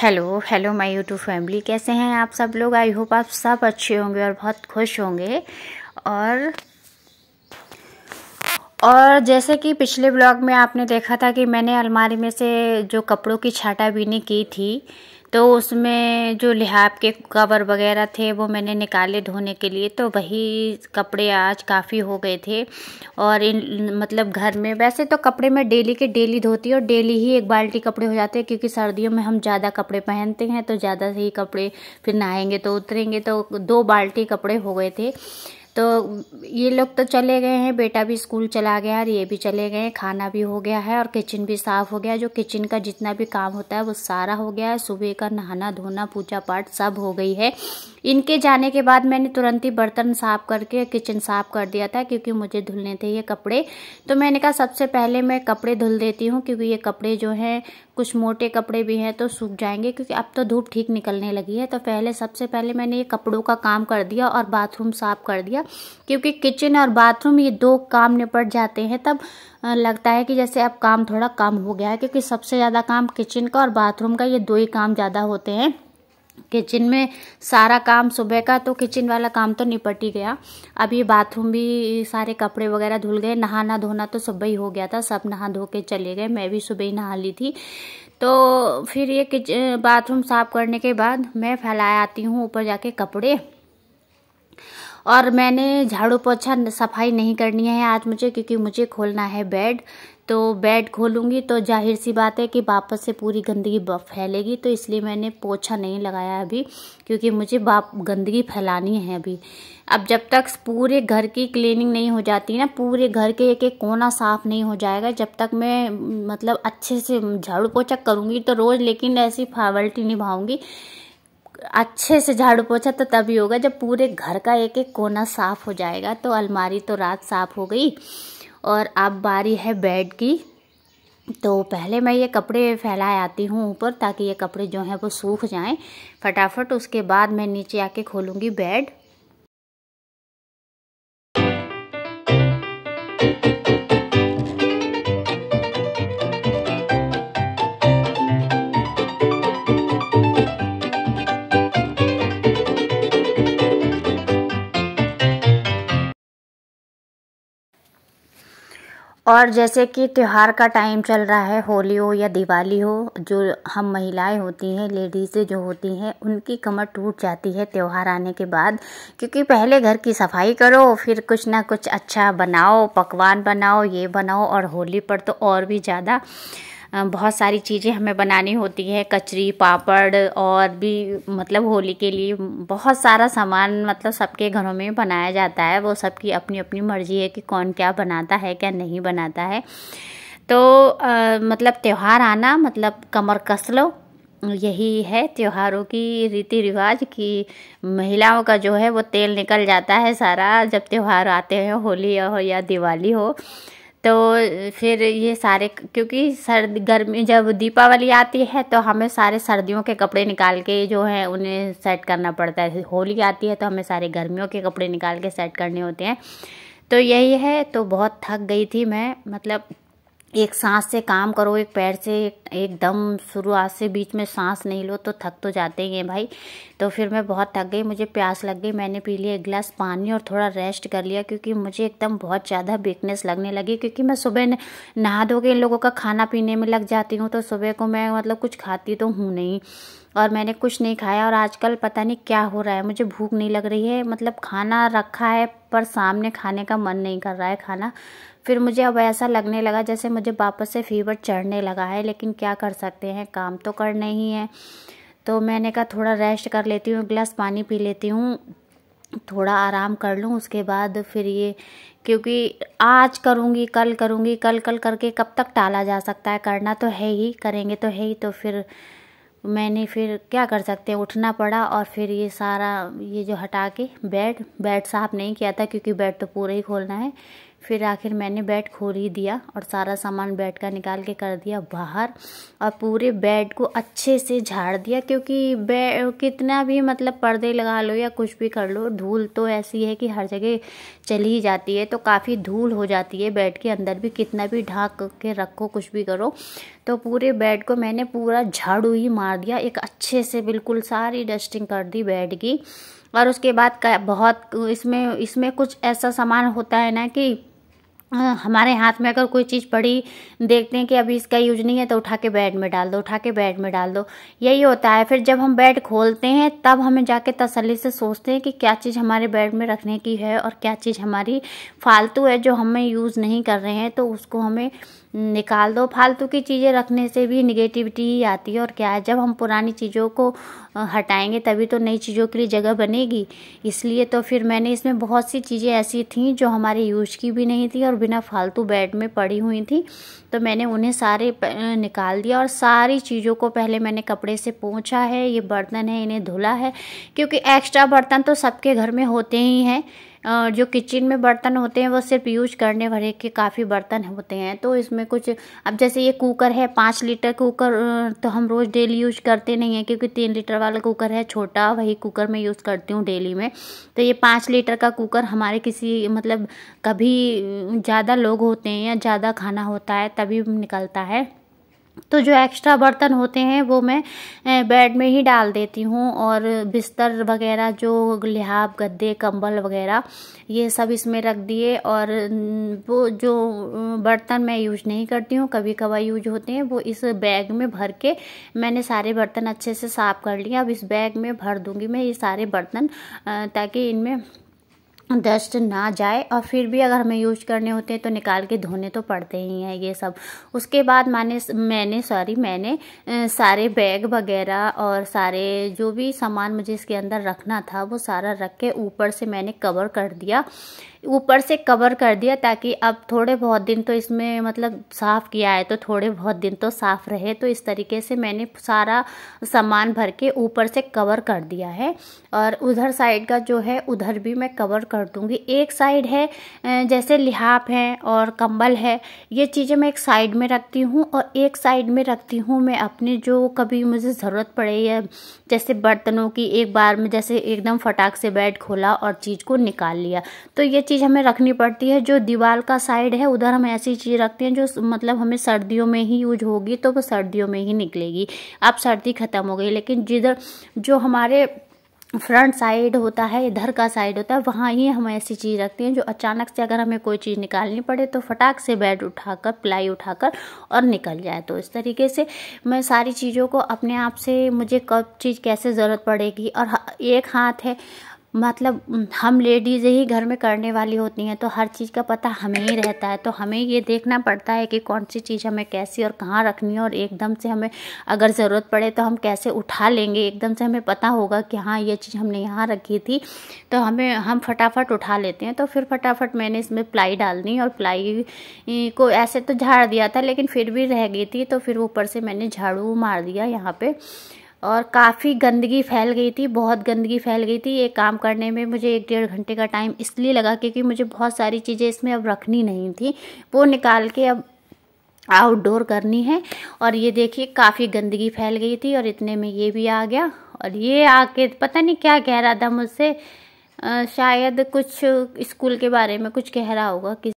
Hello hello my YouTube family, कैसे हैं आप सब लोग। आई होप आप सब अच्छे होंगे और बहुत खुश होंगे। और जैसे कि पिछले ब्लॉग में आपने देखा था कि मैंने अलमारी में से जो कपड़ों की छाटाबीनी की थी, तो उसमें जो लिहाफ के कवर वगैरह थे वो मैंने निकाले धोने के लिए। तो वही कपड़े आज काफ़ी हो गए थे। और इन मतलब घर में वैसे तो कपड़े मैं डेली के डेली धोती हूँ और डेली ही एक बाल्टी कपड़े हो जाते हैं, क्योंकि सर्दियों में हम ज़्यादा कपड़े पहनते हैं तो ज़्यादा से ही कपड़े फिर नहाएंगे तो उतरेंगे, तो 2 बाल्टी कपड़े हो गए थे। तो ये लोग तो चले गए हैं, बेटा भी स्कूल चला गया और ये भी चले गए हैं, खाना भी हो गया है और किचन भी साफ़ हो गया है। जो किचन का जितना भी काम होता है वो सारा हो गया है। सुबह का नहाना धोना पूजा पाठ सब हो गई है। इनके जाने के बाद मैंने तुरंत ही बर्तन साफ़ करके किचन साफ़ कर दिया था, क्योंकि मुझे धुलने थे ये कपड़े। तो मैंने कहा सबसे पहले मैं कपड़े धुल देती हूँ, क्योंकि ये कपड़े जो हैं कुछ मोटे कपड़े भी हैं तो सूख जाएंगे, क्योंकि अब तो धूप ठीक निकलने लगी है। तो सबसे पहले मैंने ये कपड़ों का काम कर दिया और बाथरूम साफ़ कर दिया, क्योंकि किचन और बाथरूम ये 2 काम निपट जाते हैं तब लगता है कि जैसे अब काम थोड़ा कम हो गया है, क्योंकि सबसे ज़्यादा काम किचन का और बाथरूम का, ये 2 ही काम ज़्यादा होते हैं। किचन में सारा काम सुबह का तो किचन वाला काम तो निपट ही गया। अब ये बाथरूम भी सारे कपड़े वगैरह धुल गए। नहाना धोना तो सुबह ही हो गया था, सब नहा धो के चले गए, मैं भी सुबह ही नहा ली थी। तो फिर ये बाथरूम साफ करने के बाद मैं फैलाए आती हूँ ऊपर जाके कपड़े। और मैंने झाड़ू पोछा सफाई नहीं करनी है आज मुझे, क्योंकि मुझे खोलना है बेड। तो बेड खोलूँगी तो जाहिर सी बात है कि वापस से पूरी गंदगी फैलेगी, तो इसलिए मैंने पोछा नहीं लगाया अभी, क्योंकि मुझे गंदगी फैलानी है अभी। अब जब तक पूरे घर की क्लीनिंग नहीं हो जाती ना, पूरे घर के एक एक कोना साफ़ नहीं हो जाएगा, जब तक मैं मतलब अच्छे से झाड़ू पोछा करूँगी तो रोज़, लेकिन ऐसी फावल्टी निभाऊँगी। अच्छे से झाड़ू पोछा तो तभी होगा जब पूरे घर का एक एक कोना साफ़ हो जाएगा। तो अलमारी तो रात साफ़ हो गई और अब बारी है बेड की। तो पहले मैं ये कपड़े फैलाए आती हूँ ऊपर, ताकि ये कपड़े जो हैं वो सूख जाएं फटाफट। उसके बाद मैं नीचे आके खोलूँगी बेड। और जैसे कि त्योहार का टाइम चल रहा है, होली हो या दिवाली हो, जो हम महिलाएं होती हैं, लेडीज़ें जो होती हैं, उनकी कमर टूट जाती है त्योहार आने के बाद। क्योंकि पहले घर की सफाई करो, फिर कुछ ना कुछ अच्छा बनाओ, पकवान बनाओ, ये बनाओ, और होली पर तो और भी ज़्यादा बहुत सारी चीज़ें हमें बनानी होती है, कचरी पापड़, और भी मतलब होली के लिए बहुत सारा सामान मतलब सबके घरों में बनाया जाता है। वो सबकी अपनी अपनी मर्जी है कि कौन क्या बनाता है क्या नहीं बनाता है। तो मतलब त्यौहार आना मतलब कमर कस लो, यही है त्योहारों की रीति रिवाज, कि महिलाओं का जो है वो तेल निकल जाता है सारा जब त्यौहार आते हैं, होली हो या दिवाली हो। तो फिर ये सारे, क्योंकि सर्द गर्मी जब दीपावली आती है तो हमें सारे सर्दियों के कपड़े निकाल के जो है उन्हें सेट करना पड़ता है। होली आती है तो हमें सारे गर्मियों के कपड़े निकाल के सेट करने होते हैं। तो यही है। तो बहुत थक गई थी मैं, मतलब एक सांस से काम करो, एक पैर से एकदम शुरुआत से बीच में सांस नहीं लो तो थक तो जाते ही हैं भाई। तो फिर मैं बहुत थक गई, मुझे प्यास लग गई, मैंने पी लिया 1 गिलास पानी और थोड़ा रेस्ट कर लिया, क्योंकि मुझे एकदम बहुत ज़्यादा वीकनेस लगने लगी। क्योंकि मैं सुबह नहा धो के इन लोगों का खाना पीने में लग जाती हूँ, तो सुबह को मैं मतलब कुछ खाती तो हूँ नहीं, और मैंने कुछ नहीं खाया। और आजकल पता नहीं क्या हो रहा है, मुझे भूख नहीं लग रही है, मतलब खाना रखा है पर सामने खाने का मन नहीं कर रहा है खाना। फिर मुझे अब ऐसा लगने लगा जैसे मुझे वापस से फीवर चढ़ने लगा है, लेकिन क्या कर सकते हैं, काम तो करना ही है। तो मैंने कहा थोड़ा रेस्ट कर लेती हूँ, 1 गिलास पानी पी लेती हूँ, थोड़ा आराम कर लूँ, उसके बाद फिर ये, क्योंकि आज करूँगी कल करूँगी, कल कल करके कब तक टाला जा सकता है, करना तो है ही, करेंगे तो है ही। तो फिर मैंने फिर क्या कर सकते हैं, उठना पड़ा। और फिर ये सारा ये जो हटा के बेड साफ़ नहीं किया था, क्योंकि बेड तो पूरा ही खोलना है। फिर आखिर मैंने बेड खोल ही दिया और सारा सामान बेड का निकाल के कर दिया बाहर और पूरे बेड को अच्छे से झाड़ दिया, क्योंकि बेड कितना भी मतलब पर्दे लगा लो या कुछ भी कर लो, धूल तो ऐसी है कि हर जगह चली ही जाती है, तो काफ़ी धूल हो जाती है बेड के अंदर भी, कितना भी ढाक के रखो कुछ भी करो। तो पूरे बेड को मैंने पूरा झाड़ू ही मार दिया, एक अच्छे से बिल्कुल सारी डस्टिंग कर दी बेड की। और उसके बाद बहुत इसमें कुछ ऐसा सामान होता है ना कि हमारे हाथ में अगर कोई चीज़ पड़ी देखते हैं कि अभी इसका यूज नहीं है तो उठा के बेड में डाल दो, उठा के बेड में डाल दो, यही होता है। फिर जब हम बेड खोलते हैं तब हमें जाके तसल्ली से सोचते हैं कि क्या चीज़ हमारे बेड में रखने की है और क्या चीज़ हमारी फालतू है जो हमें यूज़ नहीं कर रहे हैं, तो उसको हमें निकाल दो। फालतू की चीज़ें रखने से भी निगेटिविटी ही आती है, और क्या है, जब हम पुरानी चीज़ों को हटाएंगे तभी तो नई चीज़ों के लिए जगह बनेगी। इसलिए तो फिर मैंने इसमें बहुत सी चीज़ें ऐसी थी जो हमारे यूज की भी नहीं थी और बिना फालतू बेड में पड़ी हुई थी, तो मैंने उन्हें सारे निकाल दिया। और सारी चीज़ों को पहले मैंने कपड़े से पोंछा है, ये बर्तन है इन्हें धुला है, क्योंकि एक्स्ट्रा बर्तन तो सबके घर में होते ही हैं। जो किचन में बर्तन होते हैं वो सिर्फ यूज करने भरे के काफ़ी बर्तन होते हैं, तो इसमें कुछ, अब जैसे ये कुकर है 5 लीटर कुकर, तो हम रोज़ डेली यूज करते नहीं हैं, क्योंकि 3 लीटर वाला कुकर है छोटा, वही कुकर मैं यूज़ करती हूँ डेली में। तो ये 5 लीटर का कुकर हमारे किसी मतलब कभी ज़्यादा लोग होते हैं या ज़्यादा खाना होता है तभी निकलता है। तो जो एक्स्ट्रा बर्तन होते हैं वो मैं बेड में ही डाल देती हूँ, और बिस्तर वगैरह जो लिहाफ गद्दे कंबल वगैरह ये सब इसमें रख दिए। और वो जो बर्तन मैं यूज नहीं करती हूँ, कभी कभार यूज होते हैं, वो इस बैग में भर के मैंने सारे बर्तन अच्छे से साफ़ कर लिया। अब इस बैग में भर दूँगी मैं ये सारे बर्तन, ताकि इनमें डस्ट ना जाए। और फिर भी अगर हमें यूज करने होते हैं तो निकाल के धोने तो पड़ते ही हैं ये सब। उसके बाद मैंने सारे बैग वगैरह और सारे जो भी सामान मुझे इसके अंदर रखना था वो सारा रख के ऊपर से मैंने कवर कर दिया, ताकि अब थोड़े बहुत दिन तो इसमें मतलब साफ़ किया है तो थोड़े बहुत दिन तो साफ़ रहे। तो इस तरीके से मैंने सारा सामान भर के ऊपर से कवर कर दिया है। और उधर साइड का जो है उधर भी मैं कवर कर दूंगी। एक साइड है जैसे लिहाफ है और कंबल है, ये चीज़ें मैं एक साइड में रखती हूँ, और एक साइड में रखती हूँ मैं अपने जो कभी मुझे ज़रूरत पड़े, या जैसे बर्तनों की एक बार में जैसे एकदम फटाक से बेड खोला और चीज़ को निकाल लिया, तो ये चीज़ हमें रखनी पड़ती है। जो दीवार का साइड है उधर हम ऐसी चीज़ रखते हैं जो मतलब हमें सर्दियों में ही यूज होगी, तो वो सर्दियों में ही निकलेगी। अब सर्दी ख़त्म हो गई, लेकिन जिधर जो हमारे फ्रंट साइड होता है, इधर का साइड होता है, वहाँ ही हम ऐसी चीज़ रखते हैं जो अचानक से अगर हमें कोई चीज़ निकालनी पड़े तो फटाक से बेड उठाकर प्लाई उठाकर और निकल जाए। तो इस तरीके से मैं सारी चीज़ों को अपने आप से, मुझे कब चीज़ कैसे ज़रूरत पड़ेगी, और एक हाथ है मतलब हम लेडीज़ ही घर में करने वाली होती हैं, तो हर चीज़ का पता हमें ही रहता है। तो हमें ये देखना पड़ता है कि कौन सी चीज़ हमें कैसी और कहाँ रखनी है, और एकदम से हमें अगर ज़रूरत पड़े तो हम कैसे उठा लेंगे। एकदम से हमें पता होगा कि हाँ ये चीज़ हमने यहाँ रखी थी, तो हम फटाफट उठा लेते हैं। तो फिर फटाफट मैंने इसमें प्लाई डाल दी, और प्लाई को ऐसे तो झाड़ दिया था लेकिन फिर भी रह गई थी, तो फिर ऊपर से मैंने झाड़ू मार दिया यहाँ पे। और काफ़ी गंदगी फैल गई थी, बहुत गंदगी फैल गई थी। ये काम करने में मुझे 1-1.5 घंटे का टाइम इसलिए लगा क्योंकि मुझे बहुत सारी चीज़ें इसमें अब रखनी नहीं थी, वो निकाल के अब आउटडोर करनी है। और ये देखिए काफ़ी गंदगी फैल गई थी, और इतने में ये भी आ गया। और ये आके पता नहीं क्या कह रहा था मुझसे, शायद कुछ स्कूल के बारे में कुछ कह रहा होगा कि